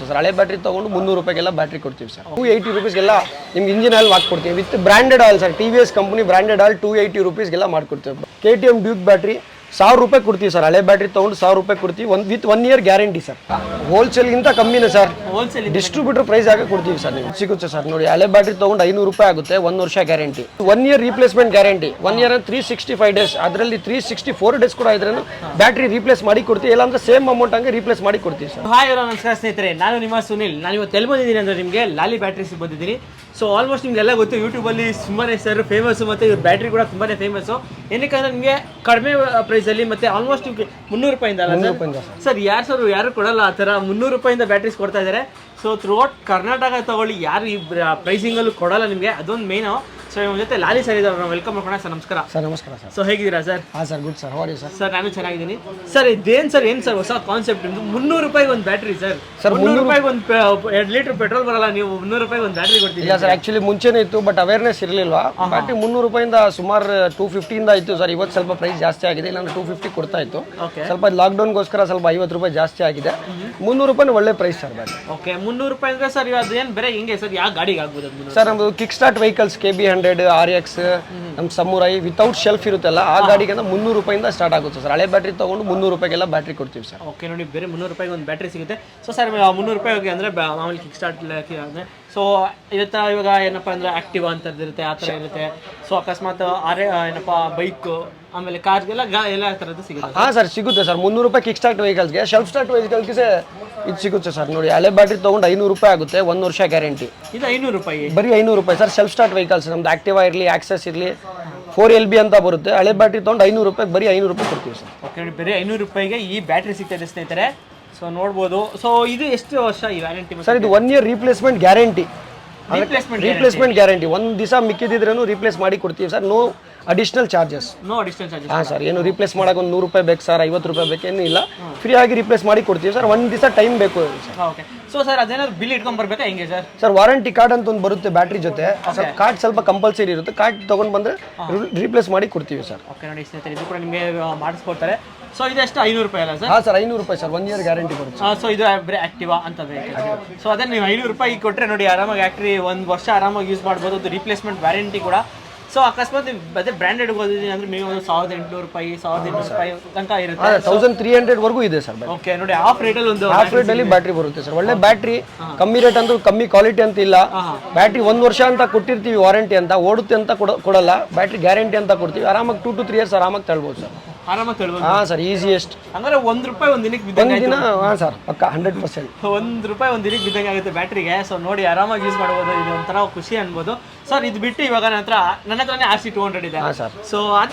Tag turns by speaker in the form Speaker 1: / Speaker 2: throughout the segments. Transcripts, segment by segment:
Speaker 1: ಆಗುತ್ತೆ ಸರ್. ಹಳೆ ಬ್ಯಾಟ್ರಿ ತೊಗೊಂಡು 300 ರೂಪಾಯಿಗೆಲ್ಲ ಬ್ಯಾಟ್ರಿ ಕೊಡ್ತೀವಿ ಸರ್. 280 ರೂಪೀಸ್ಗೆಲ್ಲ ನಿಮ್ಗೆ ಇಂಜಿನ್ ಆಯಿಲ್ ಹಾಕ್ಕೊಡ್ತೀವಿ with branded oil sir. TVS company branded oil 280 ರೂಪೀಸ್ಗೆಲ್ಲ ಮಾಡ್ಕೊಡ್ತೀವಿ. KTM ಡ್ಯೂಕ್ ಬ್ಯಾಟ್ರಿ 1000 ರೂಪಾಯಿ ಕೊಡ್ತೀವಿ ಸರ್. ಹಳೆ ಬ್ಯಾಟ್ರಿ ತೊಗೊಂಡು 1000 ರೂಪಾಯಿ ಕೊಡ್ತೀವಿ ವಿತ್ 1 ಇಯರ್ ಗ್ಯಾರಂಟಿ ಸರ್. ಹೋಲ್ಸೇಲ್ಗಿಂತ ಕಮ್ಮಿನೇ ಸರ್. ಡಿಸ್ಟ್ರಿಬ್ಯೂಟರ್ ಪ್ರೈಸ್ ಆಗಿ ಕೊಡ್ತೀವಿ ಸರ್. ನೀವು ಸಿಗುತ್ತೆ ಸರ್. ನೋಡಿ ಹಳೆ ಬ್ಯಾಟ್ರಿ ತೊಗೊಂಡು 500 ರೂಪಾಯಿ ಆಗುತ್ತೆ, 1 ವರ್ಷ guarantee, 1 year replacement guarantee. 1 year 365 days, ಅದರಲ್ಲಿ 364 ಡೇಸ್ ಕೂಡ ಇದ್ರೂ ಬ್ಯಾಟ್ರಿ ರೀಪ್ಲೇಸ್ ಮಾಡಿ ಕೊಡ್ತೀವಿ. ಇಲ್ಲಾಂದ್ರೆ ಸೇಮ್ ಅಮೌಂಟ್ ಹಂಗೆ ರೀಪ್ಲೇಸ್ ಮಾಡಿ ಕೊಡ್ತೀವಿ ಸರ್.
Speaker 2: ಹಾಯ್ ಎಲ್ಲ ನಮಸ್ಕಾರ ಸ್ನೇಹಿತರೆ, ನಾನು ನಿಮ್ಮ ಸುನಿಲ್. ನಾನು ಇವತ್ತು ಎಲ್ಲಿ ಬಂದಿದ್ದೀನಿ ಅಂದರೆ ನಿಮಗೆ ಲಾಲಿ ಬ್ಯಾಟ್ರೀಸ್ ಬಂದಿದ್ದೀನಿ. ಸೊ ಆಲ್ಮೋಸ್ಟ್ ನಿಮಗೆಲ್ಲ ಗೊತ್ತು, ಯೂಟ್ಯೂಬಲ್ಲಿ ತುಂಬಾ ಸರ್ ಫೇಮಸ್ಸು, ಮತ್ತು ಇವ್ರ ಬ್ಯಾಟ್ರಿ ಕೂಡ ತುಂಬಾ ಫೇಮಸ್ಸು. ಏನಕ್ಕೆ ಅಂದರೆ ನಿಮಗೆ ಕಡಿಮೆ ಪ್ರೈಸಲ್ಲಿ ಮತ್ತು ಆಲ್ಮೋಸ್ಟ್ ನಿಮಗೆ 300 ರೂಪಾಯಿಂದ ಅಲ್ಲ ಸರ್, ಯಾರು ಕೊಡಲ್ಲ ಆ ಥರ 300 ರೂಪಾಯಿಂದ ಬ್ಯಾಟ್ರೀಸ್ ಕೊಡ್ತಾ ಇದ್ದಾರೆ. ಸೊ ಥ್ರೂಔಟ್ ಕರ್ನಾಟಕ ತಗೊಳ್ಳಿ, ಯಾರು ಈ ಪ್ರೈಸಿಂಗಲ್ಲೂ ಕೊಡಲ್ಲ ನಿಮಗೆ, ಅದೊಂದು ಮೇನು. ಸೊ ನಿಮ್ಮ ಜೊತೆ ಲಾಲಿ ಸರ್ ಇದ್ದಾರೆ, ನಾವು ವೆಲ್ಕಮ್ ಮಾಡೋಣ ಸರ್. ನಮಸ್ಕಾರ
Speaker 1: ಸರ್. ನಮಸ್ಕಾರ ಸರ್.
Speaker 2: ಸೊ ಹೇಗಿದ್ದೀರಾ ಸರ್?
Speaker 1: ಹಾಂ ಸರ್, ಗುಡ್ ಸರ್. ಹೌದು ಸರ್.
Speaker 2: ಸರ್ ನಾನು ಚೆನ್ನಾಗಿದ್ದೀನಿ ಸರ್. ಇದೇನು ಸರ್, ಏನು ಸರ್ ಹೊಸ ಕಾನ್ಸೆಪ್ಟ್ ನಿಮ್ಮದು? 300 ರೂಪಾಯಿಗೆ ಒಂದು ಬ್ಯಾಟ್ರಿ ಸರ್. 300 ರೂಪಾಯಿಗೆ ಒಂದು 2 ಲೀಟರ್ ಪೆಟ್ರೋಲ್ ಬರಲ್ಲ, ನೀವು 300 ರೂಪಾಯಿಗೆ ಒಂದು ಬ್ಯಾಟ್ರಿ ಕೊಡ್ತೀವಿ?
Speaker 1: ಇಲ್ಲ ಸರ್, ಆ್ಯಕ್ಚುಲಿ ಮುಂಚೆನೇ ಇತ್ತು, ಬಟ್ ಅವೇರ್ನೆಸ್ ಇರಲಿಲ್ವಾ. ಬ್ಯಾಟ್ರಿ 300 ರೂಪಾಯಿಂದ ಸುಮಾರು 250 ಇಂದ ಇತ್ತು ಸರ್. ಇವತ್ತು ಸ್ವಲ್ಪ ಪ್ರೈಸ್ ಜಾಸ್ತಿ ಆಗಿದೆ, ಇಲ್ಲಾಂದ್ರೆ 250 ಕೊಡ್ತಾ ಇತ್ತು. ಸ್ವಲ್ಪ ಲಾಕ್ಡೌನ್ಗೋಸ್ಕರ ಸ್ವಲ್ಪ 50 ರೂಪಾಯಿ ಜಾಸ್ತಿ ಆಗಿದೆ. 300 ರೂಪಾಯಿ ಒಳ್ಳೆ ಪ್ರೈಸ್ ಸರ್ ಬ್ಯಾಟ್ರಿ.
Speaker 2: ಓಕೆ, 300 ರೂಪಾಯಿ ಅಂದ್ರೆ ಸರ್ ಅದೇನು ಬೇರೆ ಹಿಂಗೆ ಸರ್? ಯಾವ ಗಾಡಿಗೆ ಆಗ್ಬೋದು
Speaker 1: ಸರ್? ನಮ್ಮದು kick start vehicles KB100, RX, ನಮ್ಮ ಸಮುರೈ ವಿತೌಟ್ ಶೆಲ್ಫ್ ಇರುತ್ತಲ್ಲ, ಆ ಗಾಡಿಗೆ 300 ರೂಪಾಯಿಂದ ಸ್ಟಾರ್ಟ್ ಆಗುತ್ತೆ ಸರ್. ಹಳೆ ಬ್ಯಾಟ್ರಿ ತೊಗೊಂಡು 300 ರೂಪಾಯಿಗೆಲ್ಲ ಬ್ಯಾಟ್ರಿ ಕೊಡ್ತೀವಿ ಸರ್.
Speaker 2: ಓಕೆ, ನೋಡಿ ಬೇರೆ 300 ರೂಪಾಯಿಗೆ ಒಂದು ಬ್ಯಾಟ್ರಿ ಸಿಗುತ್ತೆ. ಸೊ ಸರ್ 300 ರೂಪಾಯಿ ಹೋಗಿ ಅಂದರೆ ಮಾಮೂಲಿ ಕಿಕ್ ಸ್ಟಾರ್ಟ್ ಅಂದರೆ ಸೊ ಇವಾಗ ಏನಪ್ಪ ಅಂದರೆ ಆಕ್ಟಿವಾ ಅಂತದ್ದು ಇರುತ್ತೆ, ಆ ಥರ ಇರುತ್ತೆ. ಸೊ ಅಕಸ್ಮಾತ್ ಏನಪ್ಪ ಬೈಕು ಆಮೇಲೆ ಕಾರ್ಗೆಲ್ಲ ಎಲ್ಲ ಥರದ್ದು ಸಿಗುತ್ತೆ.
Speaker 1: ಹಾಂ ಸರ್, ಸಿಗುತ್ತೆ ಸರ್. 300 ರೂಪಾಯಿ ಕಿಕ್ ಸ್ಟಾರ್ಟ್ ವೆಹಿಕಲ್ಸ್ಗೆ. ಶೆಲ್ಫ್ ಸ್ಟಾರ್ಟ್ ವೆಹಿಕಲ್ಸ್ಗೆ ಇದು ಸಿಗುತ್ತೆ ಸರ್. ನೋಡಿ ಹಳೆ ಬ್ಯಾಟ್ರಿ ತೊಗೊಂಡು 500 ರೂಪಾಯಿ ಆಗುತ್ತೆ, 1 ವರ್ಷ ಗ್ಯಾರಂಟಿ.
Speaker 2: ಇದು 500 ರೂಪಾಯಿ,
Speaker 1: ಬರೀ 500 ರೂಪಾಯಿ ಸರ್. ಶೆಲ್ಫ್ ಸ್ಟಾರ್ಟ್ ವೆಹಿಕಲ್ಸ್ ನಮ್ದು ಆಕ್ಟಿವಾ ಇರಲಿ, ಆಕ್ಸೆಸ್ ಇರಲಿ, 4LB ಅಂತ ಬರುತ್ತೆ. ಹಳೆ ಬ್ಯಾಟ್ರಿ ತೊಗೊಂಡು 500 ರೂಪಾಯಿ, ಬರೀ 500 ರೂಪಾಯಿ ಕೊಡ್ತೀವಿ ಸರ್.
Speaker 2: ಓಕೆ, ನೋಡಿ ಬರೀ 500 ರೂಪಾಯಿಗೆ ಈ ಬ್ಯಾಟ್ರಿ ಸಿಗ್ತದೆ ಸ್ನೇಹಿತರೆ. ಸೊ ನೋಡ್ಬೋದು. ಸೊ ಇದು ಎಷ್ಟು ವರ್ಷ ಈ ವ್ಯಾರಂಟಿ
Speaker 1: ಸರ್? ಇದು 1 year replacement guarantee. Replacement guarantee. ಒಂದು ದಿವಸ ಮಿಕ್ಕಿದ್ರೂ ರೀಪ್ಲೇಸ್ ಮಾಡಿ ಕೊಡ್ತೀವಿ ಸರ್. No additional charges. ಹಾಂ ಸರ್, ಏನು ರೀಪ್ಲೇಸ್ ಮಾಡೋಕೆ ಒಂದು 100 ರೂಪಾಯಿ ಬೇಕು ಸರ್, 50 ರೂಪಾಯಿ ಬೇಕೇನು ಇಲ್ಲ, ಫ್ರೀ ಆಗಿ ರೀಪ್ಲೇಸ್ ಮಾಡಿ ಕೊಡ್ತೀವಿ ಸರ್. ಒಂದು ದಿವಸ ಟೈಮ್ ಬೇಕು ಸರ್.
Speaker 2: ಓಕೆ, ಸೊ ಸರ್ ಅದೇನಾದ್ರು ಬಿಲ್ ಇಟ್ಕೊಂಡು ಬರ್ಬೇಕಾ ಹೆಂಗೆ ಸರ್?
Speaker 1: ಸರ್ ವಾರಂಟಿ ಕಾರ್ಡ್ ಅಂತ ಒಂದು ಬರುತ್ತೆ ಬ್ಯಾಟ್ರಿ ಜೊತೆ. ಕಾರ್ಡ್ ಸ್ವಲ್ಪ ಕಂಪಲ್ಸರಿ ಇರುತ್ತೆ. ಕಾರ್ಡ್ ತೊಗೊಂಡು ಬಂದರೆ ರೀಪ್ಲೇಸ್ ಮಾಡಿ ಕೊಡ್ತೀವಿ ಸರ್.
Speaker 2: ಓಕೆ, ನೋಡಿ ಸ್ನೇಹಿತರೆ, ಇದು ಕೂಡ ನಿಮಗೆ ಮಾಡಿಸ್ಕೊಡ್ತಾರೆ. ಸೊ ಇದೆಷ್ಟು 500 ರೂಪಾಯಿ ಅಲ್ಲ ಸರ್?
Speaker 1: ಹಾಂ ಸರ್, 500 ರೂಪಾಯಿ ಸರ್. 1 ಇಯರ್ ಗ್ಯಾರಂಟಿ ಬರುತ್ತೆ.
Speaker 2: ಸೊ ಇದು ಬರೀ ಆಕ್ಟಿವಾ ಅಂತ ಬೇಕು. ಸೊ ಅದೇ ನೀವು 500 ರೂಪಾಯಿ ಕೊಟ್ಟರೆ ನೋಡಿ ಆರಾಮಾಗಿ ಆಕ್ಟ್ರಿ 1 ವರ್ಷ ಆರಾಮಾಗಿ ಯೂಸ್ ಮಾಡ್ಬೋದು. ಅದು ರೀಪ್ಲೇಸ್ಮೆಂಟ್ ವ್ಯಾರಂಟಿ ಕೂಡ. ಸೊ ಅಕಸ್ಮಾತ್ ಅದೇ ಬ್ರ್ಯಾಂಡೆಡ್ ಓದಿದ್ದೀನಿ ಅಂದರೆ ನೀವು 1800 ರೂಪಾಯಿ 1800 ರೂಪಾಯಿ ತನಕ ಇರುತ್ತೆ.
Speaker 1: 1300 ವರೆಗೂ ಇದೆ ಸರ್.
Speaker 2: ಓಕೆ, ನೋಡಿ ಆಫ್ ರೇಟಲ್ಲಿ ಒಂದು
Speaker 1: ಆಫ್ ರೇಟಲ್ಲಿ ಬ್ಯಾಟ್ರಿ ಬರುತ್ತೆ ಸರ್. ಒಳ್ಳೆ ಬ್ಯಾಟ್ರಿ, ಕಮ್ಮಿ ರೇಟ್ ಅಂತೂ ಕಮ್ಮಿ ಕ್ವಾಲಿಟಿ ಅಂತ ಇಲ್ಲ. ಬ್ಯಾಟ್ರಿ 1 ವರ್ಷ ಅಂತ ಕೊಟ್ಟಿರ್ತೀವಿ ವಾರಂಟಿ ಅಂತ, ಓಡುತ್ತೆ ಅಂತ ಕೊಡಲ್ಲ. ಬ್ಯಾಟ್ರಿ ಗ್ಯಾರಂಟಿ ಅಂತ ಕೊಡ್ತೀವಿ. ಆರಾಮಾಗಿ 2 to 3 years ಆರಾಮಾಗಿ ತಳ್ಬೋದು ಸರ್.
Speaker 2: ಆರಾಮಾಗಿ ತಳ್ಬೋದು.
Speaker 1: ಹಾಂ ಸರ್, ಈಸಿಯೆಸ್ಟ್.
Speaker 2: ಅಂದರೆ 1 ರೂಪಾಯಿ ಒಂದು ದಿನಕ್ಕೆ ಬಿದ್ದಂಗೆ
Speaker 1: ದಿನ. ಹಾಂ ಸರ್, ಪಕ್ಕ 100%.
Speaker 2: 1 ರೂಪಾಯಿ ಒಂದು ದಿನಕ್ಕೆ ಬಿದ್ದಂಗೆ ಆಗುತ್ತೆ ಬ್ಯಾಟ್ರಿಗೆ. ಸೊ ನೋಡಿ ಆರಾಮಾಗಿ ಯೂಸ್ ಮಾಡ್ಬೋದು. ಇದು ಒಂಥರ ಖುಷಿ ಅನ್ಬೋದು ಸರ್. ಇದು ಬಿಟ್ಟು ಇವಾಗ ನನ್ನ ಹತ್ರನೇ RC200 ಇದೆ.
Speaker 1: ಹಾಂ ಸರ್.
Speaker 2: ಸೊ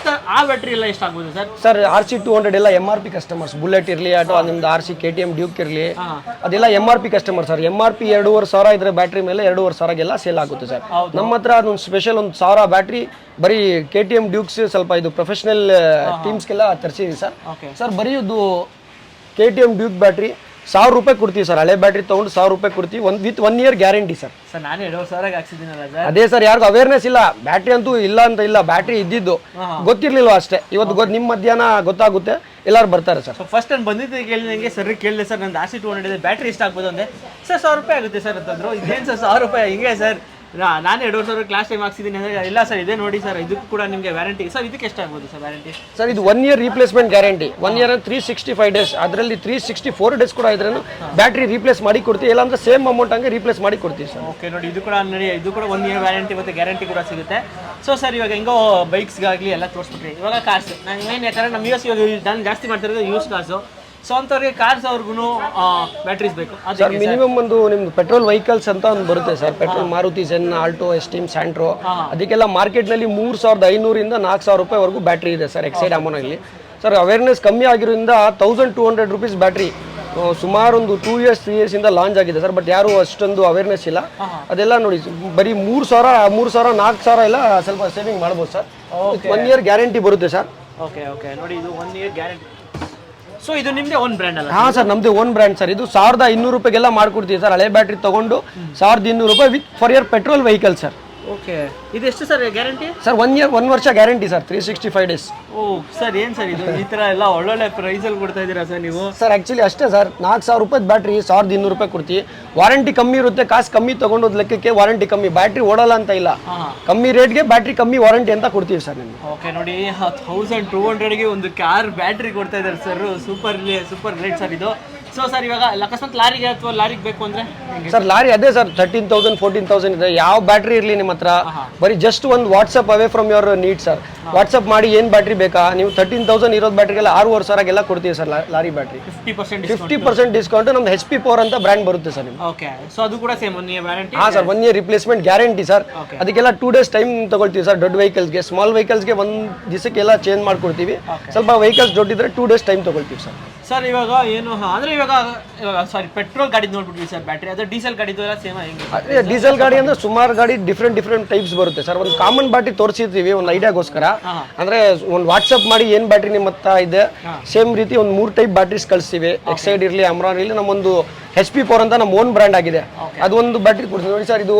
Speaker 2: ಆ ಬ್ಯಾಟ್ರಿ ಎಲ್ಲ ಎಷ್ಟಾಗ್ಬೋದು ಸರ್?
Speaker 1: ಸರ್ RC200 ಎಲ್ಲ MRP ಕಸ್ಟಮರ್ಸ್. ಬುಲೆಟ್ ಇರಲಿ ಅಥವಾ ನಿಮ್ದು RC KTM ಡ್ಯೂಕ್ ಇರಲಿ, ಅದೆಲ್ಲ MRP ಕಸ್ಟಮರ್ ಸರ್. MRP 2500 ಇದ್ರೆ ಬ್ಯಾಟ್ರಿ ಮೇಲೆ 2500ಗೆಲ್ಲ ಸೇಲ್ ಆಗುತ್ತೆ ಸರ್. ನಮ್ಮ ಹತ್ರ ಅದೊಂದು ಸ್ಪೆಷಲ್ 1000 ಬ್ಯಾಟ್ರಿ ಬರೀ KTM ಡ್ಯೂಕ್ಸ್, ಸ್ವಲ್ಪ ಇದು ಪ್ರೊಫೆಷನಲ್ ಟೀಮ್ಸ್ಗೆಲ್ಲ ತರಿಸಿದ್ವಿ ಸರ್. ಸರ್ ಬರೀ ಇದು KTM ಡ್ಯೂಕ್ ಬ್ಯಾಟ್ರಿ 1000 ರೂಪಾಯಿ ಕೊಡ್ತೀವಿ ಸರ್. ಹಳೆ ಬ್ಯಾಟ್ರಿ ತೊಗೊಂಡು 1000 ರೂಪಾಯಿ ಕೊಡ್ತೀವಿ with 1 year guarantee sir.
Speaker 2: Sir ನಾನು 2000 ಹಾಕ್ಸಿದ್ದೀನಲ್ಲ ಸರ್.
Speaker 1: ಅದೇ ಸರ್, ಯಾರಿಗೂ ಅವೇರ್ನೆಸ್ ಇಲ್ಲ. ಬ್ಯಾಟ್ರಿ ಅಂತೂ ಇಲ್ಲ ಅಂತ ಇಲ್ಲ, ಬ್ಯಾಟ್ರಿ ಇದ್ದಿದ್ದು ಗೊತ್ತಿರ್ಲಿಲ್ವ ಅಷ್ಟೇ. ಇವತ್ತು ನಿಮ್ಮ ಮಧ್ಯಾಹ್ನ ಗೊತ್ತಾಗುತ್ತೆ, ಎಲ್ಲರೂ ಬರ್ತಾರೆ ಸರ್.
Speaker 2: ಫಸ್ಟ್ ನಾನು ಬಂದಿದ್ದೆ ಕೇಳಿದಂಗೆ ಸರ್ ಕೇಳಿದೆ ಸರ್, ನಂದು RC200 ಇದೆ, ಬ್ಯಾಟ್ರಿ ಎಷ್ಟು ಆಗ್ಬೋದು ಅಂದರೆ ಸರ್ 1000 ರೂಪಾಯಿ ಆಗುತ್ತೆ ಸರ್ ಅಂತಂದ್ರು. ಇದೇನು ಸರ್ 1000 ರೂಪಾಯಿ ಹಿಂಗೆ ಸರ್? ನಾನೇ 2500 ಕ್ಲಾಸ್ ಟೈಮ್ ಹಾಕ್ಸಿದ್ದೀನಿ ಅಂದರೆ ಇಲ್ಲ ಸರ್ ಇದೇ ನೋಡಿ ಸರ್, ಇದಕ್ಕೂ ಕೂಡ ನಿಮಗೆ ವ್ಯಾರಂಟಿ. ಸರ್ ಇದಕ್ಕೆ ಎಷ್ಟಾಗ್ಬೋದು ಸರ್ ವ್ಯಾರಂಟಿ? ಸರ್
Speaker 1: ಇದು 1 year replacement guarantee. 1 year 365 days, ಅದರಲ್ಲಿ 364 ಡೇಸ್ ಕೂಡ ಇದ್ರೂ ಬ್ಯಾಟ್ರಿ ರೀಪ್ಲೇಸ್ ಮಾಡಿ ಕೊಡ್ತೀವಿ. ಇಲ್ಲಾಂದ್ರೆ ಸೇಮ್ ಅಮೌಂಟ್ ಹಂಗೆ ರೀಪ್ಲೇಸ್ ಮಾಡಿ ಕೊಡ್ತೀವಿ ಸರ್.
Speaker 2: ಓಕೆ, ನೋಡಿ ಇದು ಕೂಡ 1 ಇಯರ್ ವ್ಯಾರಂಟಿ ಮತ್ತು ಗ್ಯಾರಂಟಿ ಕೂಡ ಸಿಗುತ್ತೆ. ಸೊ ಸರ್ ಇವಾಗ ಹೆಂಗೋ ಬೈಕ್ಸ್ಗಾಗಲಿ ಎಲ್ಲ ತೋರಿಸ್ಬಿಟ್ರಿ. ಇವಾಗ ಕಾರ್ಸ್ ನಾನು ಏನು ಯಾಕಂದರೆ ನಮ್ಮ US ಇವಾಗ ನಾನು ಜಾಸ್ತಿ ಮಾಡ್ತಿರೋದು ಯೂಸ್ ಕಾರ್ಸು. ಸೊ ಅಂಥವ್ರಿಗೆ ಕಾರ್ಸ್ ಅವ್ರಿಗೂ ಬ್ಯಾಟ್ರೀಸ್ ಬೇಕು
Speaker 1: ಸರ್. ಮಿನಿಮಮ್ ಒಂದು ನಿಮ್ದು ಪೆಟ್ರೋಲ್ ವೆಹಿಕಲ್ಸ್ ಅಂತ ಒಂದು ಬರುತ್ತೆ sir. Petrol Maruti Zen, Alto, Esteem, Santro, ಅದಕ್ಕೆಲ್ಲ ಮಾರ್ಕೆಟ್ನಲ್ಲಿ 3500 ಇಂದ 4000 ರೂಪಾಯಿವರೆಗೂ ಬ್ಯಾಟ್ರಿ ಇದೆ ಸರ್. ಎಕ್ಸೈಡ್ ಅಮೋನಲ್ಲಿ ಸರ್ ಅವೇರ್ನೆಸ್ ಕಮ್ಮಿ ಆಗಿರೋದ್ರಿಂದ 1200 ರೂಪೀಸ್ ಬ್ಯಾಟ್ರಿ ಸುಮಾರು ಒಂದು 2 years 3 years ಇಂದ ಲಾಂಚ್ ಆಗಿದೆ ಸರ್. ಬಟ್ ಯಾರು ಅಷ್ಟೊಂದು ಅವೇರ್ನೆಸ್ ಇಲ್ಲ. ಅದೆಲ್ಲ ನೋಡಿ ಬರೀ 3000 4000 ಎಲ್ಲ ಸ್ವಲ್ಪ ಸೇವಿಂಗ್ ಮಾಡ್ಬೋದು ಸರ್. 1 ಇಯರ್ ಗ್ಯಾರಂಟಿ ಬರುತ್ತೆ ಸರ್.
Speaker 2: ಓಕೆ ಓಕೆ, ನೋಡಿ ಇದು 1 ಇಯರ್ ಗ್ಯಾರಂಟಿ. ಸೊ ಇದು ನಿಮ್ಮದೇ ಓನ್ ಬ್ರ್ಯಾಂಡ್ ಅಲ್ಲ?
Speaker 1: ಹಾಂ ಸರ್, ನಮ್ಮದೇ ಓನ್ ಬ್ರ್ಯಾಂಡ್ ಸರ್. ಇದು 1200 ರೂಪಾಯಿಗೆಲ್ಲ ಮಾಡ್ಕೊಡ್ತೀವಿ ಸರ್. ಹಳೆ ಬ್ಯಾಟ್ರಿ ತೊಗೊಂಡು 1200 ರೂಪಾಯಿ with for year petrol vehicle sir.
Speaker 2: Okay ಇದೆಷ್ಟು ಸರ್ ಗ್ಯಾರಂಟಿ?
Speaker 1: ಸರ್ 1 year 1 ವರ್ಷ ಗ್ಯಾರಂಟಿ ಸರ್, 365 days.
Speaker 2: ಓ ಸರ್ ಏನು ಸರ್ ಇದು ಈ ಥರ ಎಲ್ಲ ಒಳ್ಳೊಳ್ಳೆ ಪ್ರೈಸಲ್ಲಿ ಕೊಡ್ತಾ ಇದ್ದೀರಾ ಸರ್ ನೀವು?
Speaker 1: ಸರ್ ಆ್ಯಕ್ಚುಲಿ ಅಷ್ಟೇ ಸರ್, 4000 ರೂಪಾಯಿ ಬ್ಯಾಟ್ರಿ 1200 ರೂಪಾಯಿ ಕೊಡ್ತೀವಿ. ವಾರಂಟಿ ಕಮ್ಮಿ ಇರುತ್ತೆ, ಕಾಸು ಕಮ್ಮಿ ತೊಗೊಂಡೋದ್ ಲೆಕ್ಕಕ್ಕೆ ವಾರಂಟಿ ಕಮ್ಮಿ, ಬ್ಯಾಟ್ರಿ ಓಡಲ್ಲ ಅಂತ ಇಲ್ಲ, ಕಮ್ಮಿ ರೇಟ್ಗೆ ಬ್ಯಾಟ್ರಿ ಕಮ್ಮಿ ವಾರಂಟಿ ಅಂತ ಕೊಡ್ತೀವಿ ಸರ್ ನಿಮ್ಗೆ.
Speaker 2: ಓಕೆ ನೋಡಿ 1200ಗೆ ಒಂದು ಕಾರ್ ಬ್ಯಾಟ್ರಿ ಕೊಡ್ತಾ ಇದ್ದಾರೆ ಸರ್, ಸೂಪರ್ ಗ್ರೇಟ್ ಸರ್ ಇದು. ಸೊ ಸರ್ ಇವಾಗ ಅಕಸ್ಮಾತ್ ಲಾರಿಗೆ ಅಥವಾ ಲಾರಿಗೆ ಬೇಕು ಅಂದರೆ
Speaker 1: ಸರ್ ಲಾರಿ ಅದೇ ಸರ್ 13,000 14,000 ಇದೆ. ಯಾವ ಬ್ಯಾಟ್ರಿ ಇರಲಿ ನಿಮ್ಮ ಹತ್ರ, ಬರೀ ಜಸ್ಟ್ ಒಂದು WhatsApp away from your need sir. WhatsApp ಮಾಡಿ ಏನು ಬ್ಯಾಟ್ರಿ ಬೇಕಾ, ನೀವು 13,000 ಇರೋದು ಬ್ಯಾಟ್ರಿಗೆಲ್ಲ 6,500 ಕೊಡ್ತೀವಿ ಸರ್ ಲಾರಿ ಬ್ಯಾಟ್ರಿ. 50% ಡಿಸ್ಕೌಂಟ್. ನಮ್ದು HP ಪವರ್ ಅಂತ ಬ್ರ್ಯಾಂಡ್ ಬರುತ್ತೆ ಸರ್ ನಿಮ್ಗೆ.
Speaker 2: ಓಕೆ ಸೊ ಅದು ಕೂಡ ಸೇಮ್ 1 year ವ್ಯಾರಂಟಿ?
Speaker 1: ಹಾಂ sir, 1 year replacement guarantee sir. ಅದಕ್ಕೆಲ್ಲ 2 days ಟೈಮ್ ತಗೊಳ್ತೀವಿ ಸರ್. ದೊಡ್ಡ ವೆಹಿಕಲ್ಸ್ಗೆ, ಸ್ಮಾಲ್ ವೆಹಿಕಲ್ಸ್ಗೆ 1 ದಿವಸಕ್ಕೆಲ್ಲ ಚೇಂಜ್ ಮಾಡ್ಕೊಡ್ತೀವಿ. ಸ್ವಲ್ಪ ವೆಹಿಕಲ್ಸ್ ದೊಡ್ಡಿದ್ರೆ 2 days ಟೈಮ್ ತಗೊಳ್ತೀವಿ ಸರ್.
Speaker 2: ಸರ್ ಇವಾಗ ಏನು ಅಂದರೆ ಇವಾಗ ಸಾರಿ ಪೆಟ್ರೋಲ್ ಗಾಡಿ ನೋಡ್ಬಿಟ್ವಿ ಸರ್ ಬ್ಯಾಟ್ರಿ, ಅದು ಡೀಸೆಲ್ ಗಾಡಿದು ಎಲ್ಲ ಸೇಮ್ ಹೆಂಗೆ?
Speaker 1: ಅದೇ ಡೀಸೆಲ್ ಗಾಡಿ ಅಂದ್ರೆ ಸುಮಾರು ಗಾಡಿ ಡಿಫ್ರೆಂಟ್ ಟೈಪ್ಸ್ ಬರುತ್ತೆ ಸರ್. ಒಂದು ಕಾಮನ್ ಬ್ಯಾಟ್ರಿ ತೋರಿಸಿರ್ತೀವಿ ಒಂದು ಐಡಿಯಾಗೋಸ್ಕರ, ಅಂದ್ರೆ ಒಂದು ವಾಟ್ಸಪ್ ಮಾಡಿ ಏನ್ ಬ್ಯಾಟ್ರಿ ನಿಮ್ಮ ಹತ್ರ ಇದೆ ಸೇಮ್ ರೀತಿ ಒಂದು 3 ಟೈಪ್ ಬ್ಯಾಟ್ರೀಸ್ ಕಳಿಸ್ತೀವಿ. ಎಕ್ಸೈಡ್ ಇರಲಿ, ಅಮ್ರಾನ್ ಇರಲಿ, ನಮ್ಮೊಂದು HP ಪವರ್ ಅಂತ ನಮ್ಮ ಓನ್ ಬ್ರ್ಯಾಂಡ್ ಆಗಿದೆ, ಅದೊಂದು ಬ್ಯಾಟ್ರಿ ಕೊಡ್ತೀವಿ ನೋಡಿ ಸರ್. ಇದು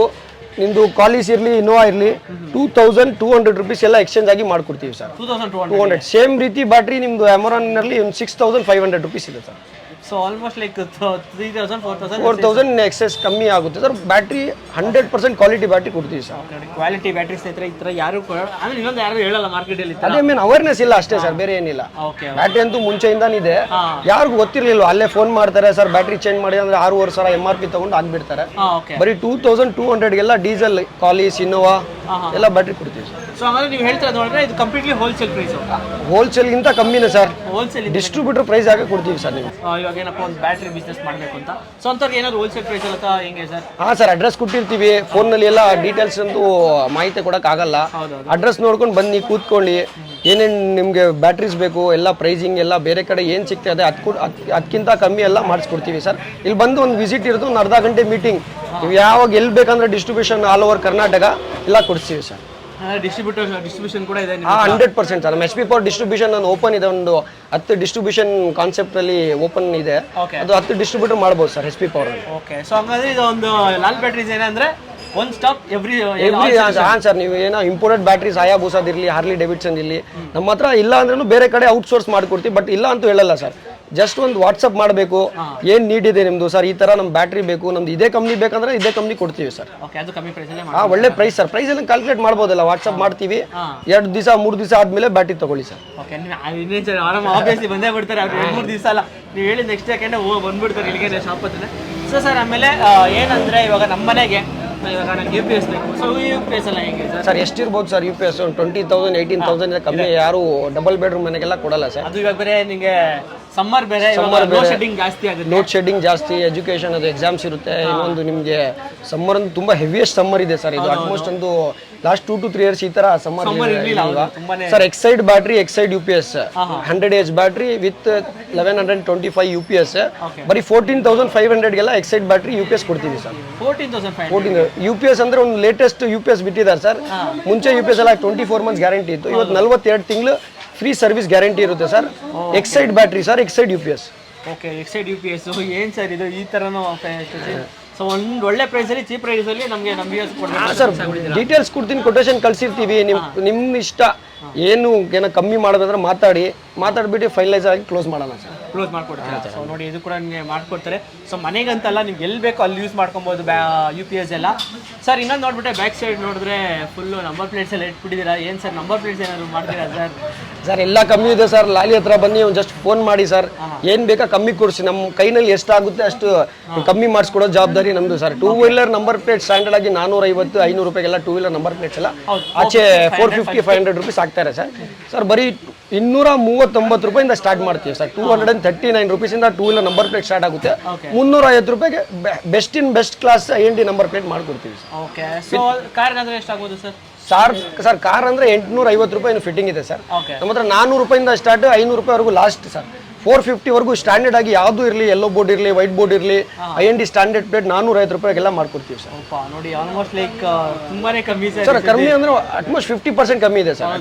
Speaker 1: ನಿಮ್ದು ಕಾಲಿಸ್ ಇರಲಿ, ಇನೋವಾ ಇರಲಿ 2200 ರೂಪೀಸ್ ಎಲ್ಲ ಎಕ್ಸ್ಚೇಂಜ್ ಆಗಿ ಮಾಡ್ಕೊಡ್ತೀವಿ ಸರ್. 2200 ಸೇಮ್ ರೀತಿ ಬ್ಯಾಟ್ರಿ ನಿಮ್ದು ಅಮರಾನ್ನಲ್ಲಿ ಒಂದು 6500 ರೂಪೀಸ್ ಇದೆ sir.
Speaker 2: So almost like 3000
Speaker 1: 4000 excess ಕಮ್ಮಿ ಆಗುತ್ತೆ ಸರ್. ಬ್ಯಾಟ್ರಿ 100% ಕ್ವಾಲಿಟಿ ಬ್ಯಾಟ್ರಿ ಕೊಡ್ತೀವಿ ಸರ್.
Speaker 2: ಕ್ವಾಲಿಟಿ ಬ್ಯಾಟ್ರಿ ಸ್ನೇಹಿತರೆ ಈ ಥರ ಯಾರು ಆಮೇಲೆ ಇನ್ನೊಂದು ಯಾರು ಹೇಳಲ್ಲ ಮಾರ್ಕೆಟಲ್ಲಿ.
Speaker 1: ಅದೇ ಮೇನ್ ಅವೇರ್ನೆಸ್ ಇಲ್ಲ ಅಷ್ಟೇ ಸರ್, ಬೇರೆ ಏನಿಲ್ಲ. ಬ್ಯಾಟ್ರಿ ಅಂತೂ ಮುಂಚೆಯಿಂದಾನು ಇದೆ, ಯಾರಿಗೂ ಗೊತ್ತಿರಲಿಲ್ಲ. ಅಲ್ಲೇ ಫೋನ್ ಮಾಡ್ತಾರೆ ಸರ್ ಬ್ಯಾಟ್ರಿ ಚೇಂಜ್ ಮಾಡಿ ಅಂದ್ರೆ 6,500 MRP ತಗೊಂಡು ಆಗ್ಬಿಡ್ತಾರೆ. ಬರೀ 2200ಗೆಲ್ಲ ಡೀಸೆಲ್, ಕಾಲಿಸ್, ಇನೋವಾ ಎಲ್ಲ ಬ್ಯಾಟ್ರಿ ಕೊಡ್ತೀವಿ ಸರ್.
Speaker 2: ಸೊ ಹಾಗಾದ್ರೆ ನೀವು ಹೇಳ್ತಾ ನೋಡಿದ್ರೆ ಇದು ಕಂಪ್ಲೀಟ್ಲಿ ಹೋಲ್ಸೇಲ್ ಪ್ರೈಸ್?
Speaker 1: ಹೋಲ್ಸೇಲ್ಗಿಂತ ಕಮ್ಮಿನೇ ಸರ್,
Speaker 2: ಹೋಲ್ಸೇಲ್
Speaker 1: ಡಿಸ್ಟ್ರಿಬ್ಯೂಟರ್ ಪ್ರೈಸ್ ಆಗಿ ಕೊಡ್ತೀವಿ ಸರ್ ನೀವು.
Speaker 2: ಇವಾಗ ಏನಪ್ಪ ಒಂದು ಬ್ಯಾಟ್ರಿ ಬಿಸ್ನೆಸ್ ಮಾಡಬೇಕು ಅಂತ, ಸೊ ಅಂಥವ್ರಿಗೆ ಏನಾದ್ರು ಹೋಲ್ಸೇಲ್ ಪ್ರೈಸ್ ಎಲ್ಲ ಹೆಂಗೆ ಸರ್?
Speaker 1: ಹಾಂ ಸರ್, ಅಡ್ರೆಸ್ ಕೊಟ್ಟಿರ್ತೀವಿ. ಫೋನ್ನಲ್ಲಿ ಎಲ್ಲ ಡೀಟೇಲ್ಸ್ ಅಂತೂ ಮಾಹಿತಿ ಕೊಡೋಕ್ಕಾಗಲ್ಲ. ಅಡ್ರೆಸ್ ನೋಡ್ಕೊಂಡು ಬನ್ನಿ, ಕೂತ್ಕೊಳ್ಳಿ, ಏನೇನು ನಿಮಗೆ ಬ್ಯಾಟ್ರೀಸ್ ಬೇಕು ಎಲ್ಲ ಪ್ರೈಸಿಂಗ್ ಎಲ್ಲ ಬೇರೆ ಕಡೆ ಏನು ಸಿಗ್ತದೆ ಅದಕ್ಕಿಂತ ಕಮ್ಮಿ ಎಲ್ಲ ಮಾಡಿಸ್ಕೊಡ್ತೀವಿ ಸರ್. ಇಲ್ಲಿ ಬಂದು ಒಂದು ವಿಸಿಟ್ ಇರುತ್ತೆ, ಒಂದು ಅರ್ಧ ಗಂಟೆ ಮೀಟಿಂಗ್. ನೀವು ಯಾವಾಗ ಎಲ್ಲಿ ಬೇಕಂದ್ರೆ ಡಿಸ್ಟ್ರಿಬ್ಯೂಷನ್ ಆಲ್ ಓವರ್ ಕರ್ನಾಟಕ ಎಲ್ಲ ಕೊಡಿಸ್ತೀವಿ ಸರ್.
Speaker 2: ಡಿಸ್ಟ್ರಿಬ್ಯೂಷನ್ ಕೂಡ ಇದೆ?
Speaker 1: 100% ಸರ್. ನಮ್ಮ HP ಪವರ್ ಡಿಸ್ಟ್ರಿಬ್ಯೂಷನ್ ನಾನು ಓಪನ್ ಇದೆ, ಒಂದು 10 ಡಿಸ್ಟ್ರಿಬ್ಯೂಷನ್ ಕಾನ್ಸೆಪ್ಟ್ ಅಲ್ಲಿ ಓಪನ್ ಇದೆ. ಅದು 10 ಡಿಸ್ಟ್ರಿಬ್ಯೂಟರ್ ಮಾಡ್ಬೋದು sir HP power.
Speaker 2: Okay, so ಹಂಗಾದ್ರೆ ಇದು ಒಂದು ಲಾಲ್ ಬ್ಯಾಟ್ರೀಸ್ ಏನಂದ್ರೆ ಒನ್ ಸ್ಟಾಪ್ ಎವ್ರಿ
Speaker 1: ಹಾಂ ಸರ್. ನೀವು ಏನೋ ಇಂಪೋರ್ಟೆಡ್ ಬ್ಯಾಟ್ರೀಸ್ ಹಯಾಬೂಸಾದಿರಲಿ, ಹಾರ್ಲಿ ಡೇವಿಡ್ಸನ್ ಇರಲಿ, ನಮ್ಮ ಹತ್ರ ಇಲ್ಲ ಅಂದ್ರೂ ಬೇರೆ ಕಡೆ ಔಟ್ಸೋರ್ಸ್ ಮಾಡ್ಕೊಡ್ತೀವಿ. ಬಟ್ ಇಲ್ಲ ಅಂತೂ ಹೇಳಲ್ಲ ಸರ್. ಜಸ್ಟ್ ಒಂದು ವಾಟ್ಸಪ್ ಮಾಡಬೇಕು, ಏನು ನೀಡ್ ಇದೆ ನಿಮ್ಮದು ಸರ್, ಈ ಥರ ನಮ್ಮ ಬ್ಯಾಟ್ರಿ ಬೇಕು, ನಮ್ದು ಇದೇ ಕಂಪ್ನಿ ಬೇಕಂದ್ರೆ ಇದೇ ಕಂಪ್ನಿ ಕೊಡ್ತೀವಿ ಸರ್. ಹಾಂ, ಒಳ್ಳೆ ಪ್ರೈಸ್ ಸರ್. ಪ್ರೈಸ್ ಎಲ್ಲ ಕ್ಯಾಲ್ಕುಲೇಟ್ ಮಾಡ್ಬೋದಲ್ಲ, ವಾಟ್ಸಪ್ ಮಾಡ್ತೀವಿ. 2 ದಿವಸ 3 ದಿವಸ ಆದಮೇಲೆ ಬ್ಯಾಟ್ರಿ ತಗೊಳ್ಳಿ ಸರ್.
Speaker 2: ಓಕೆ, ಇನ್ನೇನು ಸರ್ ಆರಾಮ ಆಬ್ವಿಯಸ್ಲಿ ಬಂದೇ ಬಿಡ್ತಾರೆ ಅವ್ರು. 2-3 ದಿವಸ ಅಲ್ಲ, ನೀವು ಹೇಳಿ ನೆಕ್ಸ್ಟ್ ಸೆಕೆಂಡ್ ಬಂದ್ಬಿಡ್ತಾರೆ ಇಲ್ಲಿಗೆ ಶಾಪ್ ಹತ್ರ. ಸೊ ಸರ್ ಆಮೇಲೆ ಏನಂದರೆ ಇವಾಗ ನಮ್ಮ ಮನೆಗೆ ಇವಾಗ ನನಗೆ UPS ಬೇಕು. ಸೊ UPS ಎಲ್ಲ ಹೇಗೆ
Speaker 1: ಸರ್? ಎಷ್ಟಿರ್ಬೋದು sir UPS? 20,000 18,000 ಕಮ್ಮಿ ಯಾರು ಡಬಲ್ ಬೆಡ್ರೂಮ್ ಮನೆಗೆಲ್ಲ ಕೊಡಲ್ಲ ಸರ್.
Speaker 2: ಅದು ಇವಾಗ ಬೇರೆ ನಿಮಗೆ ಸಮ್ಮರ್ ಬೇರೆ, ಶೆಡ್ಡಿಂಗ್ ಜಾಸ್ತಿ ಆಗುತ್ತೆ.
Speaker 1: ಲೋಡ್ ಶೆಡ್ಡಿಂಗ್ ಜಾಸ್ತಿ, ಎಜುಕೇಶನ್, ಅದು ಎಕ್ಸಾಮ್ಸ್ ಇರುತ್ತೆ. ಇನ್ನೊಂದು ನಿಮಗೆ ಸಮ್ಮರ್ ಒಂದು ತುಂಬಾ ಹೆವಿಯೆಸ್ಟ್ ಸಮ್ಮರ್ ಇದೆ ಸರ್. ಇದು ಆಲ್ಮೋಸ್ಟ್ ಒಂದು ಲಾಸ್ಟ್ 2 to 3 years ಈ ತರ summer sir. Exide battery, Exide UPS 100 AH battery with 1125 UPS. ಬರೀ 14,500ಗೆಲ್ಲ ಎಕ್ಸೈಡ್ ಬ್ಯಾಟ್ರಿ UPS ಕೊಡ್ತೀವಿ ಸರ್. 14,500 UPS ಅಂದ್ರೆ ಒಂದು ಲೇಟೆಸ್ಟ್ UPS ಬಿಟ್ಟಿದ್ದಾರೆ ಸರ್. ಮುಂಚೆ UPS ಎಲ್ಲ 24 months ಗ್ಯಾರಂಟಿ ಇತ್ತು, ಇವತ್ತು 42 ತಿಂಗಳು ಫ್ರೀ ಸರ್ವಿಸ್ ಗ್ಯಾರಂಟಿ ಇರುತ್ತೆ sir. Exide battery sir, Exide UPS.
Speaker 2: Okay, Exide UPS ಏನು ಸರ್ ಇದು ಈ ಥರನೂ? ಸೊ ಒಂದು ಒಳ್ಳೆ ಪ್ರೈಸಲ್ಲಿ, ಚೀಪ್ ಪ್ರೈಸಲ್ಲಿ ನಮಗೆ ನಮ್ಮ ವ್ಯೂಸ್ ಕೊಡ್ಬೇಕು
Speaker 1: ಸರ್. ಡೀಟೇಲ್ಸ್ ಕೊಡ್ತೀನಿ, ಕೊಟೇಶನ್ ಕಳಿಸಿರ್ತೀವಿ. ನಿಮ್ಮ ಇಷ್ಟ ಏನು ಕಮ್ಮಿ ಮಾಡೋದಂದ್ರೆ ಮಾತಾಡ್ಬಿಟ್ಟು ಫೈನಲೈಸ್ ಆಗಿ ಕ್ಲೋಸ್ ಮಾಡೋಣ ಸರ್.
Speaker 2: ಕ್ಲೋಸ್ ಮಾಡ್ಕೊಡ್ತಾರೆ. ಸೊ ನೋಡಿ, ಇದು ಕೂಡ ನಿಮಗೆ ಮಾಡ್ಕೊಡ್ತಾರೆ. ಸೊ ಮನೆಗಂತಲ್ಲ, ನೀವು ಎಲ್ಲಿ ಬೇಕೋ ಅಲ್ಲಿ ಯೂಸ್ ಮಾಡ್ಕೊಬೋದು UPS ಎಲ್ಲ. ಸರ್ ಇನ್ನೊಂದು ನೋಡ್ಬಿಟ್ಟೆ ಬ್ಯಾಕ್ ಸೈಡ್ ನೋಡಿದ್ರೆ ಫುಲ್ಲು ನಂಬರ್ ಪ್ಲೇಟ್ಸ್ ಎಲ್ಲ ಇಟ್ಬಿಟ್ಟಿದ್ದೀರಾ. ಏನು ಸರ್ ನಂಬರ್ ಪ್ಲೇಟ್ಸ್ ಏನಾದ್ರು ಮಾಡ್ತೀರಾ ಸರ್?
Speaker 1: ಸರ್ ಎಲ್ಲ ಕಮ್ಮಿ ಇದೆ ಸರ್. ಲಾಲಿ ಹತ್ರ ಬನ್ನಿ, ಒಂದು ಜಸ್ಟ್ ಫೋನ್ ಮಾಡಿ ಸರ್, ಏನು ಬೇಕಾ ಕಮ್ಮಿ ಕೊಡಿಸಿ. ನಮ್ಮ ಕೈನಲ್ಲಿ ಎಷ್ಟಾಗುತ್ತೆ ಅಷ್ಟು ಕಮ್ಮಿ ಮಾಡಿಸ್ಕೊಡೋ ಜವಾಬ್ದಾರಿ ನಮ್ಮದು sir. 2 wheeler number plate standard ಆಗಿ 450-500 ರೂಪಾಯಿಗೆಲ್ಲ 2 wheeler ನಂಬರ್ ಪ್ಲೇಟ್ಸ್ ಎಲ್ಲ ಆಚೆ 450-500 ರೂಪೀಸ್ ಆಗ್ತಾರೆ ಸರ್. ಸರ್ ಬರೀ 239 ರೂಪಾಯಿಂದ ಸ್ಟಾರ್ಟ್ ಮಾಡ್ತೀವಿ sir. 239 ರೂಪೀಸಿಂದ 2 wheeler number plate start ಆಗುತ್ತೆ. 350 ರೂಪಾಯಿಗೆ best class IND number plate ಮಾಡ್ಕೊಡ್ತೀವಿ ಸರ್.
Speaker 2: ಓಕೆ, ಸೊ ಕಾರ್ ಅಂದ್ರೆ ಎಷ್ಟಾಗ್ಬೋದು ಸರ್?
Speaker 1: ಸರ್ ಕಾರ್ ಅಂದ್ರೆ 850 ರೂಪಾಯಿ ಫಿಟ್ಟಿಂಗ್ ಇದೆ ಸರ್. ನಮ್ಮ ಹತ್ರ 400 ರೂಪಾಯಿಂದ ಸ್ಟಾರ್ಟ್ 500 ರೂಪಾಯಿವರೆಗೂ ಲಾಸ್ಟ್ ಸರ್. 450 ವರೆಗೂ ಸ್ಟ್ಯಾಂಡರ್ಡ್ ಆಗಿ ಯಾವುದು ಇರಲಿ, ಯೆಲ್ಲೋ ಬೋರ್ಡ್ ಇರಲಿ, ವೈಟ್ ಬೋರ್ಡ್ ಇರಲಿ, IND ಸ್ಟ್ಯಾಂಡರ್ಡ್ ಪ್ಲೇಟ್ 450 ರೂಪಾಯಿಗೆಲ್ಲ ಮಾಡ್ಕೊಡ್ತೀವಿ ಸರ್.
Speaker 2: ನೋಡಿ, ಆಲ್ಮೋಸ್ಟ್ ಲೈಕ್ ತುಂಬಾನೇ ಕಮ್ಮಿ
Speaker 1: ಸರ್. ಕಮ್ಮಿ ಅಂದ್ರೆ ಅಟ್ಮೋಸ್ಟ್ 50% ಕಮ್ಮಿ ಇದೆ ಸರ್.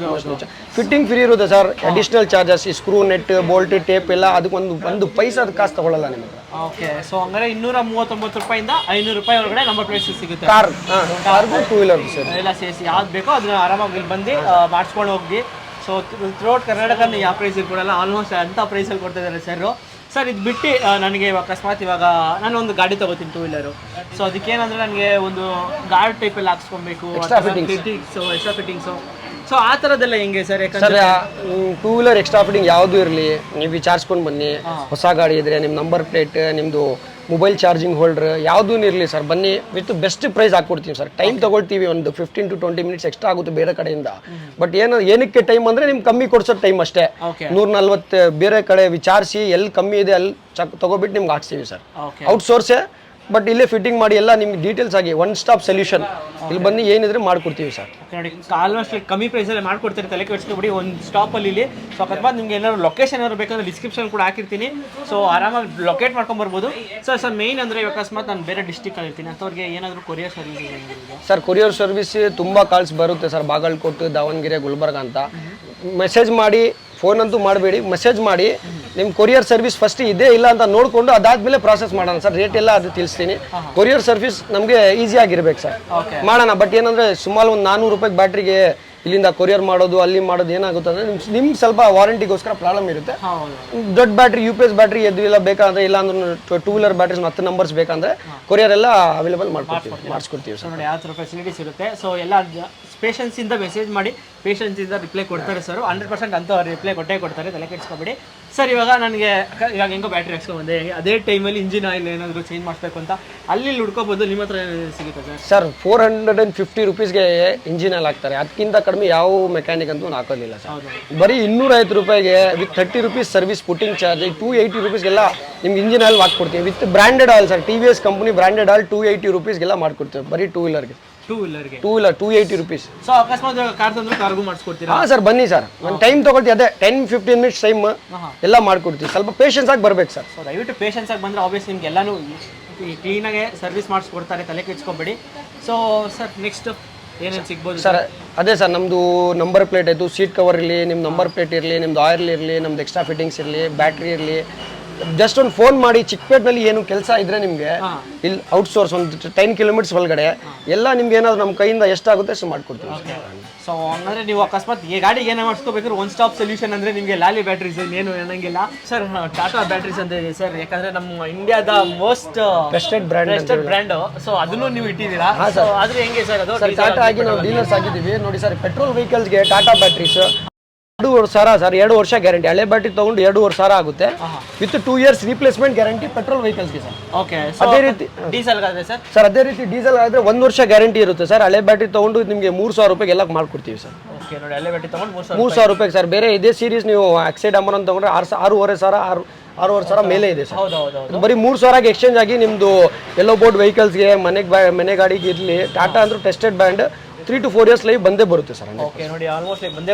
Speaker 1: ಫಿಟ್ಟಿಂಗ್ ಫ್ರೀ ಇರುತ್ತೆ sir. Additional charges, screw, net, bolt, tape ಎಲ್ಲ ಅದಕ್ಕೊಂದು ಪೈಸಾ ಕಾಸು ತಗೊಳ್ಳಲ್ಲ ನಿಮಗೆ.
Speaker 2: ಓಕೆ ಸೊ ಹಂಗಾರೆ 239 ರೂಪಾಯಿಂದ 500 ರೂಪಾಯಿ ಒಳಗಡೆ ನಂಬರ್ ಪ್ಲೇಟ್ ಸಿಗುತ್ತೆ.
Speaker 1: ಕಾರ್ಗೂ ಟೂ ವೀಲರ್ ಸರ್
Speaker 2: ಎಲ್ಲ ಸೇರಿಸಿ ಯಾವ್ದು ಬೇಕೋ ಅದನ್ನ ಆರಾಮಾಗಿ ಇಲ್ಲಿ ಬಂದು ಮಾಡಿಸ್ಕೊಂಡು ಹೋಗಿ. ಸೊ ಥ್ರೂಔಟ್ ಕರ್ನಾಟಕ ಯಾವ ಪ್ರೈಸಲ್ಲಿ ಕೊಡಲ್ಲ, ಆಲ್ಮೋಸ್ಟ್ ಅಂಥ ಪ್ರೈಸಲ್ಲಿ ಕೊಡ್ತಾ ಇದ್ದಾರೆ ಸರ್. ಇದು ಬಿಟ್ಟು ನನಗೆ ಅಕಸ್ಮಾತ್ ಇವಾಗ ನಾನು ಒಂದು ಗಾಡಿ ತೊಗೋತೀನಿ 2 ವೀಲರು. ಸೊ ಅದಕ್ಕೇನಂದರೆ ನನಗೆ ಒಂದು ಗಾರ್ಡ್ ಟೈಪಲ್ಲಿ ಹಾಕ್ಸ್ಕೊಬೇಕು, ಎಕ್ಸ್ಟ್ರಾ ಫಿಟ್ಟಿಂಗ್ಸು. ಸೊ ಆ ಥರದ್ದೆಲ್ಲ ಹೆಂಗೆ ಸರ್?
Speaker 1: ಯಾಕಂದರೆ 2 ವೀಲರ್ ಎಕ್ಸ್ಟ್ರಾ ಫಿಟ್ಟಿಂಗ್ ಯಾವುದು ಇರಲಿ ನೀವು ವಿಚಾರಿಸ್ಕೊಂಡು ಬನ್ನಿ. ಹೊಸ ಗಾಡಿ ಇದ್ರೆ ನಿಮ್ಮ ನಂಬರ್ ಪ್ಲೇಟ್, ನಿಮ್ಮದು ಮೊಬೈಲ್ ಚಾರ್ಜಿಂಗ್ ಹೋಲ್ಡರ್ ಯಾವುದೂ ಇರಲಿ ಸರ್, ಬನ್ನಿ ವಿತ್ ಬೆಸ್ಟ್ ಪ್ರೈಸ್ ಹಾಕ್ಕೊಡ್ತೀವಿ ಸರ್. ಟೈಮ್ ತೊಗೊಳ್ತೀವಿ, ಒಂದು 15 to 20 ಮಿನಿಟ್ಸ್ ಎಕ್ಸ್ಟ್ರಾ ಆಗುತ್ತೆ ಬೇರೆ ಕಡೆಯಿಂದ. ಬಟ್ ಏನಕ್ಕೆ ಟೈಮ್ ಅಂದರೆ ನಿಮ್ಗೆ ಕಮ್ಮಿ ಕೊಡ್ಸೋ ಟೈಮ್ ಅಷ್ಟೇ. 140 ಬೇರೆ ಕಡೆ ವಿಚಾರಿಸಿ ಎಲ್ಲಿ ಕಮ್ಮಿ ಇದೆ ಅಲ್ಲಿ ತೊಗೊಬಿಟ್ಟು ನಿಮ್ಗೆ ಹಾಕ್ಸ್ತೀವಿ ಸರ್. ಔಟ್ಸೋರ್ಸೇ, ಬಟ್ ಇಲ್ಲೇ ಫಿಟ್ಟಿಂಗ್ ಮಾಡಿ ಎಲ್ಲ ನಿಮ್ಗೆ ಡೀಟೇಲ್ಸ್ ಆಗಿ ಒನ್ ಸ್ಟಾಪ್ ಸೊಲ್ಯೂಷನ್ ಇಲ್ಲಿ ಬಂದು ಏನಿದ್ರೆ ಮಾಡ್ಕೊಡ್ತೀವಿ ಸರ್.
Speaker 2: ನೋಡಿ ಆಲ್ಮೋಸ್ಟ್ ಕಮ್ಮಿ ಪ್ರೈಸಲ್ಲಿ ಮಾಡ್ಕೊಡ್ತೀರಿ, ತಲೆ ಕೆಡಿಸ್ಕೊಬಿಡಿ ಒಂದು ಸ್ಟಾಪಲ್ಲಿ ಇಲ್ಲಿ. ಸೊ ಅಕಸ್ಮಾತ್ ನಿಮ್ಗೆ ಏನಾದ್ರು ಲೊಕೇಶನ್ ಏನಾದ್ರು ಬೇಕಂದ್ರೆ ಡಿಸ್ಕ್ರಿಪ್ಷನ್ ಕೂಡ ಹಾಕಿರ್ತೀನಿ. ಸೊ ಆರಾಮಾಗಿ ಲೊಕೇಟ್ ಮಾಡ್ಕೊಂಬರ್ಬೋದು ಸರ್. ಮೇಯ್ನ್ ಅಂದರೆ ಅಕಸ್ಮಾತ್ ನಾನು ಬೇರೆ ಡಿಸ್ಟಿಕಲ್ಲಿ ಇರ್ತೀನಿ ಅಂಥವ್ರಿಗೆ ಏನಾದರೂ ಕೊರಿಯರ್ ಸರ್ವಿಸ್ ಇದೆ
Speaker 1: ಸರ್? ಕೊರಿಯರ್ ಸರ್ವಿಸ್ ತುಂಬ ಕಾಲ್ಸ್ ಬರುತ್ತೆ ಸರ್, ಬಾಗಲಕೋಟೆ, ದಾವಣಗೆರೆ, ಗುಲ್ಬರ್ಗ ಅಂತ. ಮೆಸೇಜ್ ಮಾಡಿ, ಫೋನ್ ಅಂತೂ ಮಾಡಬೇಡಿ, ಮೆಸೇಜ್ ಮಾಡಿ. ನಿಮ್ಮ ಕೊರಿಯರ್ ಸರ್ವಿಸ್ ಫಸ್ಟ್ ಇದೆ ಇಲ್ಲ ಅಂತ ನೋಡಿಕೊಂಡು ಅದಾದ್ಮೇಲೆ ಪ್ರಾಸೆಸ್ ಮಾಡೋಣ ಸರ್. ರೇಟ್ ಎಲ್ಲ ಅದು ತಿಳಿಸ್ತೀನಿ. ಕೊರಿಯರ್ ಸರ್ವಿಸ್ ನಮಗೆ ಈಸಿಯಾಗಿರ್ಬೇಕು ಸರ್, ಮಾಡೋಣ. ಬಟ್ ಏನಂದರೆ ಸುಮಾರು ಒಂದು 400 ರೂಪಾಯಿ ಬ್ಯಾಟ್ರಿಗೆ ಇಲ್ಲಿಂದ ಕೊರಿಯರ್ ಮಾಡೋದು ಅಲ್ಲಿ ಮಾಡೋದು ಏನಾಗುತ್ತೆ ಅಂದರೆ ನಿಮ್ಗೆ ಸ್ವಲ್ಪ ವಾರಂಟಿಗೋಸ್ಕರ ಪ್ರಾಬ್ಲಮ್ ಇರುತ್ತೆ. ದೊಡ್ಡ ಬ್ಯಾಟ್ರಿ UPS ಬ್ಯಾಟ್ರಿ ಎದುರಿಲ್ಲ ಬೇಕಾದ್ರೆ, ಇಲ್ಲ ಅಂದ್ರೆ 2 ವೀಲರ್ ಬ್ಯಾಟ್ರೀಸ್ 10 ನಂಬರ್ಸ್ ಬೇಕಂದ್ರೆ ಕೊರಿಯರ್ ಎಲ್ಲ ಅವೈಲೇಬಲ್ ಮಾಡಿಸ್ಕೊಡ್ತೀವಿ ಸರ್.
Speaker 2: ನೋಡಿ ಯಾವ ಥರ ಫೆಸಿಲಿಟೀಸ್ ಇರುತ್ತೆ. ಸೊ ಎಲ್ಲ ಪೇಷನ್ಸಿಂದ ಮೆಸೇಜ್ ಮಾಡಿ, ಪೇಷನ್ಸಿಂದ ರಿಪ್ಲೈ ಕೊಡ್ತಾರೆ ಸರ್. 100% ಅಂತ ರಿಪ್ಲೈ ಕೊಡ್ತಾರೆ, ತಲೆ ಕೆಡಿಸ್ಕೊಬೇಡಿ ಸರ್. ಇವಾಗ ನನಗೆ ಇವಾಗ ಹೆಂಗೋ ಬ್ಯಾಟ್ರಿ ಹಾಕ್ಸ್ಕೊಂಡ್ಬಂದೆ, ಅದೇ ಟೈಮಲ್ಲಿ ಇಂಜಿನ್ ಆಯಿಲ್ ಏನಾದರೂ ಚೇಂಜ್ ಮಾಡಿಸ್ಬೇಕು ಅಂತ ಅಲ್ಲಿ ಹುಡ್ಕೋಬೋದು. ನಿಮ್ಮ ಹತ್ರ ಸಿಗುತ್ತೆ ಸರ್? 450 ರೂಪೀಸ್ಗೆ ಇಂಜಿನ್ ಆಯಿಲ್ ಹಾಕ್ತಾರೆ, ಅದಕ್ಕಿಂತ ಕಡಿಮೆ ಯಾವ ಮೆಕ್ಯಾನಿಕ್ ಅಂತೂ ಹಾಕೋದಿಲ್ಲ ಸರ್. ಬರೀ 250 ರೂಪಾಯಿಗೆ with 30 rupees service putting charge, 280 ರೂಪೀಸ್ಗೆಲ್ಲ ನಿಮ್ಗೆ ಇಂಜಿನ್ ಆಯಿಲ್ ಹಾಕ್ಕೊಡ್ತೀವಿ with branded oil sir. TVS company branded oil 280 ರೂಪೀಸ್ಗೆಲ್ಲ ಮಾಡ್ಕೊಡ್ತೀವಿ ಬರೀ 2 ವೀಲರ್ಗೆ. 2 ವೀಲರ್ 280 ರೂಪೀಸ್. ಸೊ ಅಕಸ್ಮಾತ್ ಕಾರ್ ತಂದ್ರೆ ಕಾರ್ಗೂ ಮಾಡಿಸ್ಕೊಡ್ತೀರಾ?
Speaker 1: ಹಾಂ ಸರ್, ಬನ್ನಿ ಸರ್. ಒಂದು ಟೈಮ್ ತೊಗೊಳ್ತೀವಿ, ಅದೇ 10-15 ಮಿನಿಟ್ಸ್ ಟೈಮ್ ಎಲ್ಲ ಮಾಡ್ಕೊಡ್ತೀವಿ. ಸ್ವಲ್ಪ ಪೇಷನ್ಸ್ ಆಗಿ ಬರ್ಬೇಕು ಸರ್.
Speaker 2: ಸೊ ದಯವಿಟ್ಟು ಪೇಷನ್ಸ್ ಆಗಿ ಬಂದರೆ ಆಬ್ವಿಯಸ್ ನಿಮ್ಗೆ ಎಲ್ಲನೂ ಕ್ಲೀನಾಗೆ ಸರ್ವಿಸ್ ಮಾಡಿಸ್ಕೊಡ್ತಾರೆ, ತಲೆ ಕೆಡಿಸ್ಕೊಬೇಡಿ. ಸೊ ಸರ್ ನೆಕ್ಸ್ಟ್ ಏನೇನು ಸಿಗ್ಬೋದು
Speaker 1: ಸರ್? ಅದೇ ಸರ್, ನಮ್ಮದು ನಂಬರ್ ಪ್ಲೇಟ್ ಆಯಿತು, ಸೀಟ್ ಕವರ್ ಇರಲಿ, ನಿಮ್ಮ ನಂಬರ್ ಪ್ಲೇಟ್ ಇರಲಿ, ನಿಮ್ದು ಆಯಿಲ್ ಇರಲಿ, ನಮ್ದು ಎಕ್ಸ್ಟ್ರಾ ಫಿಟ್ಟಿಂಗ್ಸ್ ಇರಲಿ, ಬ್ಯಾಟ್ರಿ ಇರಲಿ. ಜಸ್ಟ್ ಒಂದು ಫೋನ್ ಮಾಡಿ, ಚಿಕ್ಕಪೇಟ್ನಲ್ಲಿ ಏನು ಕೆಲಸ ಇದ್ರೆ ನಿಮಗೆ ಇಲ್ಲಿ ಔಟ್ಸೋರ್ಸ್ ಒಂದು 10 ಕಿಲೋಮೀಟರ್ಸ್ ಒಳಗಡೆ ಎಲ್ಲ ನಿಮ್ಗೆ ಏನಾದ್ರು ನಮ್ಮ ಕೈಯಿಂದ ಎಷ್ಟಾಗುತ್ತೆ ಅಷ್ಟು ಮಾಡ್ಕೊಡ್ತೀವಿ.
Speaker 2: ಸೊ ಹಂಗಂದ್ರೆ ನೀವು ಅಕಸ್ಮಾತ್ ಗಾಡಿಗೆ ಏನೇ ಮಾಡಿಸ್ಕೋಬೇಕಾದ್ರೆ ಒನ್ ಸ್ಟಾಪ್ ಸೊಲ್ಯೂಷನ್ ಅಂದರೆ ನಿಮಗೆ ಲಾಲಿ ಬ್ಯಾಟ್ರೀಸ್ ಏನು ಅನ್ನಂಗಿಲ್ಲ ಸರ್. ಟಾಟಾ ಬ್ಯಾಟ್ರೀಸ್ ಅಂತ ಇದೆ ಸರ್, ಯಾಕಂದ್ರೆ ನಮ್ಮ ಇಂಡಿಯಾದ ಮೋಸ್ಟ್ ಟ್ರಸ್ಟೆಡ್ ಬ್ರ್ಯಾಂಡ್. ಸೊ ಅದನ್ನು ನೀವು ಇಟ್ಟಿದ್ದೀರಾ. ಆದ್ರೆ ಹೆಂಗೆ ಸರ್ ಅದು?
Speaker 1: ಟಾಟಾ ಆಗಿ ನಾವು ಡೀಲರ್ಸ್ ಆಗಿದ್ದೀವಿ ನೋಡಿ ಸರ್. ಪೆಟ್ರೋಲ್ ವೆಹಿಕಲ್ಸ್ಗೆ ಟಾಟಾ ಬ್ಯಾಟ್ರೀಸ್ 2,000 ಸರ್, 2 ವರ್ಷ ಗ್ಯಾರಂಟಿ. ಹಳೆ ಬ್ಯಾಟ್ರಿ ತಗೊಂಡು 2,500 ಆಗುತ್ತೆ with 2 years replacement guarantee petrol ವೆಹಿಕಲ್ಸ್ಗೆ ಸರ್.
Speaker 2: ಓಕೆ,
Speaker 1: ಅದೇ ರೀತಿ
Speaker 2: ಡೀಸೆಲ್ ಆದ್ರೆ ಸರ್?
Speaker 1: ಸರ್ ಅದೇ ರೀತಿ ಡೀಸೆಲ್ ಆದರೆ 1 ವರ್ಷ ಗ್ಯಾರಂಟಿ ಇರುತ್ತೆ ಸರ್. ಹಳೆ ಬ್ಯಾಟ್ರಿ ತಗೊಂಡು ನಿಮಗೆ 3,000 ರೂಪಾಯಿಗೆ ಎಲ್ಲ ಮಾಡ್ಕೊಡ್ತೀವಿ ಸರ್.
Speaker 2: ಓಕೆ ನೋಡಿ, ಹಳೆ ಬ್ಯಾಟ್ರಿ ತಗೊಂಡು
Speaker 1: 3,000 ರೂಪಾಯಿಗೆ ಸರ್. ಬೇರೆ ಇದೇ ಸೀರೀಸ್ ನೀವು ಆಕ್ಸೈಡ್ ಅಮರ್ ಅಂತ ತಗೊಂಡ್ರೆ 6,500 ಮೇಲೆ ಇದೆ ಸರ್. ಬರೀ 3,000ಗೆ ಎಕ್ಸ್ಚೇಂಜ್ ಆಗಿ ನಿಮ್ಮದು ಎಲ್ಲೋ ಬೋರ್ಡ್ ವೆಹಿಕಲ್ಸ್ಗೆ, ಮನೆ ಗಾಡಿಗೆ ಇರಲಿ, ಟಾಟಾ ಅಂದ್ರೆ tested brand 3 to 4 years life ಬಂದೇ ಬರುತ್ತೆ ಸರ್.
Speaker 2: ಓಕೆ ನೋಡಿ, ಆಲ್ಮೋಸ್ಟ್ ಬಂದೇ